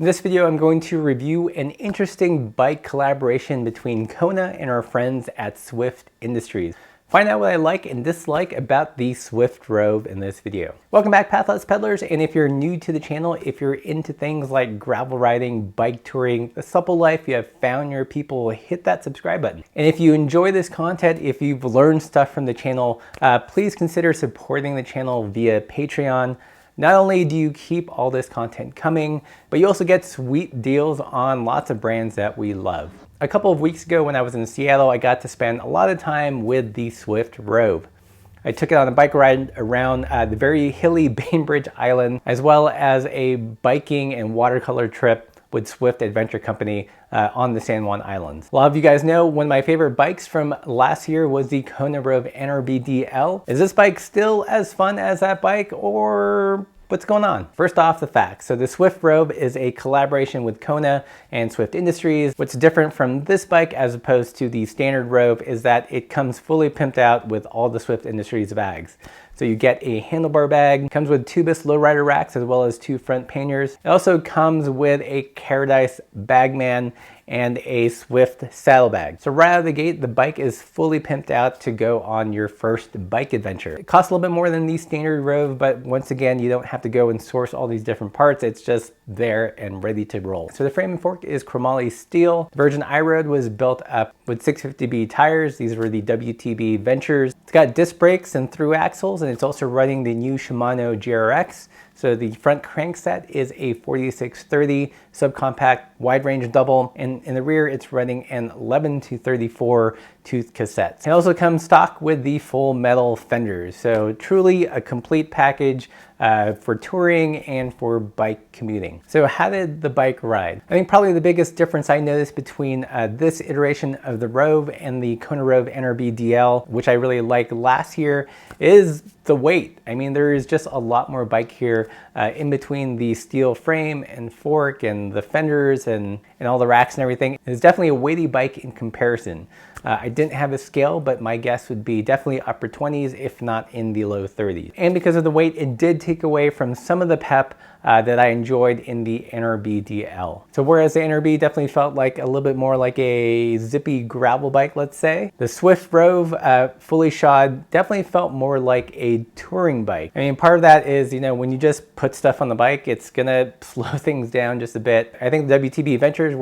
In this video, I'm going to review an interesting bike collaboration between Kona and our friends at Swift Industries. Find out what I like and dislike about the Swift Rove in this video. Welcome back, Pathless Peddlers, and if you're new to the channel, if you're into things like gravel riding, bike touring, the supple life, you have found your people, hit that subscribe button. And if you enjoy this content, if you've learned stuff from the channel, please consider supporting the channel via Patreon. Not only do you keep all this content coming, but you also get sweet deals on lots of brands that we love. A couple of weeks ago when I was in Seattle, I got to spend a lot of time with the Swift Rove. I took it on a bike ride around the very hilly Bainbridge Island, as well as a biking and watercolor trip with Swift Adventure Company on the San Juan Islands. A lot of you guys know one of my favorite bikes from last year was the Kona Rove NRB DL. Is this bike still as fun as that bike, or what's going on? First off, the facts. So the Swift Rove is a collaboration with Kona and Swift Industries. What's different from this bike as opposed to the standard Rove is that it comes fully pimped out with all the Swift Industries bags. So you get a handlebar bag, comes with tubeless lowrider racks as well as two front panniers. It also comes with a Paradise Bagman and a Swift saddlebag. So right out of the gate, the bike is fully pimped out to go on your first bike adventure. It costs a little bit more than the standard Rove, but once again, you don't have to go and source all these different parts. It's just there and ready to roll. So the frame and fork is chromoly steel. The version I rode was built up with 650B tires. These were the WTB Ventures. It's got disc brakes and through axles, and it's also running the new Shimano GRX. So the front crankset is a 4630 subcompact wide range double, and in the rear it's running an 11 to 34 tooth cassette. It also comes stock with the full metal fenders, so truly a complete package for touring and for bike commuting. So how did the bike ride? I think probably the biggest difference I noticed between this iteration of the Rove and the Kona Rove NRB DL, which I really liked last year, is the weight. I mean, there is just a lot more bike here in between the steel frame and fork and the fenders and all the racks and everything. It's definitely a weighty bike in comparison. I didn't have a scale, but my guess would be definitely upper 20s, if not in the low 30s. And because of the weight, it did take away from some of the pep that I enjoyed in the NRB DL. So whereas the NRB definitely felt like a little bit more like a zippy gravel bike, let's say, the Swift Rove fully shod definitely felt more like a touring bike. I mean, part of that is, you know, when you just put stuff on the bike, it's gonna slow things down just a bit. I think the WTB Ventures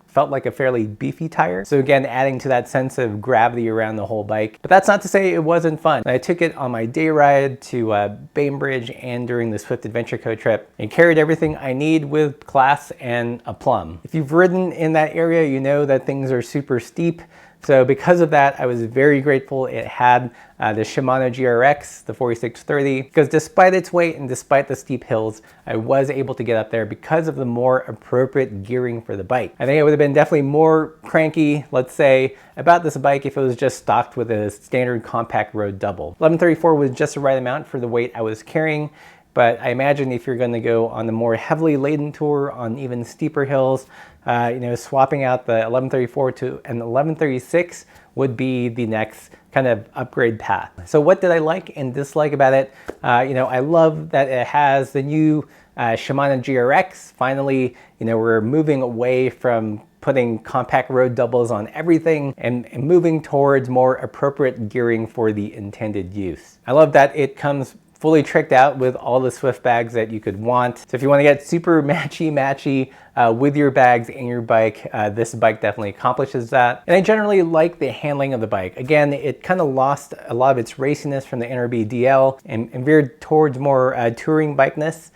felt like a fairly beefy tire. So again, adding to that sense of gravity around the whole bike. But that's not to say it wasn't fun. I took it on my day ride to Bainbridge and during the Swift Adventure Co trip, and carried everything I need with class and aplomb. If you've ridden in that area, you know that things are super steep. So because of that, I was very grateful it had the Shimano GRX, the 4630, because despite its weight and despite the steep hills, I was able to get up there because of the more appropriate gearing for the bike. I think it would have been definitely more cranky, let's say, about this bike if it was just stocked with a standard compact road double. 1134 was just the right amount for the weight I was carrying, but I imagine if you're going to go on the more heavily laden tour on even steeper hills, you know, swapping out the 1134 to an 1136 would be the next kind of upgrade path. So what did I like and dislike about it? You know, I love that it has the new Shimano GRX. Finally, you know, we're moving away from putting compact road doubles on everything and moving towards more appropriate gearing for the intended use. I love that it comes fully tricked out with all the Swift bags that you could want. So if you want to get super matchy with your bags and your bike, this bike definitely accomplishes that. And I generally like the handling of the bike. Again, it kind of lost a lot of its raciness from the NRB DL and veered towards more touring bikeness.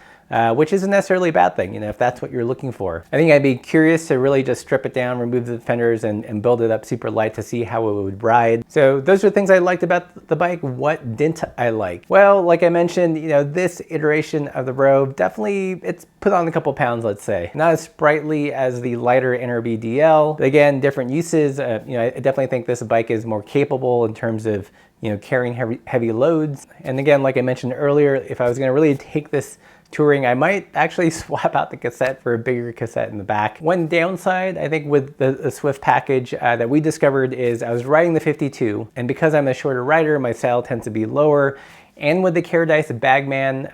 Which isn't necessarily a bad thing, you know, if that's what you're looking for. I think I'd be curious to really just strip it down, remove the fenders, and build it up super light to see how it would ride. So those are things I liked about the bike. What didn't I like? Well, like I mentioned, you know, this iteration of the Rove, definitely it's put on a couple pounds, let's say. Not as sprightly as the lighter NRB DL, but again, different uses. You know, I definitely think this bike is more capable in terms of, you know, carrying heavy loads. And again, like I mentioned earlier, if I was going to really take this touring, I might actually swap out the cassette for a bigger cassette in the back. One downside, I think, with the Swift package that we discovered is I was riding the 52, and because I'm a shorter rider, my saddle tends to be lower, And with the Paradise Bagman,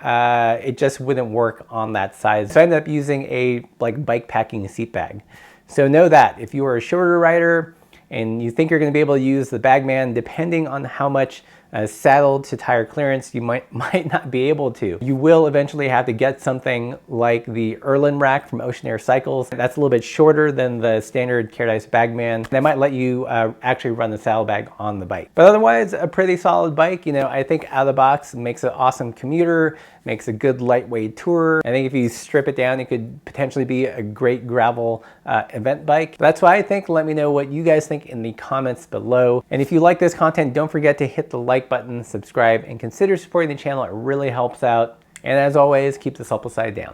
it just wouldn't work on that size. So I ended up using a bike packing seat bag. So know that if you are a shorter rider and you think you're going to be able to use the Bagman, depending on how much saddle to tire clearance you might not be able to. You will eventually have to get something like the Erlen rack from Ocean Air Cycles. That's a little bit shorter than the standard Paradise Bagman. That might let you actually run the saddlebag on the bike. But otherwise, a pretty solid bike. You know, I think out of the box makes an awesome commuter, makes a good lightweight tourer. I think if you strip it down, it could potentially be a great gravel event bike. That's what I think. Let me know what you guys think in the comments below. And if you like this content, don't forget to hit the like button, subscribe, and consider supporting the channel. It really helps out. And as always, keep the supple side down.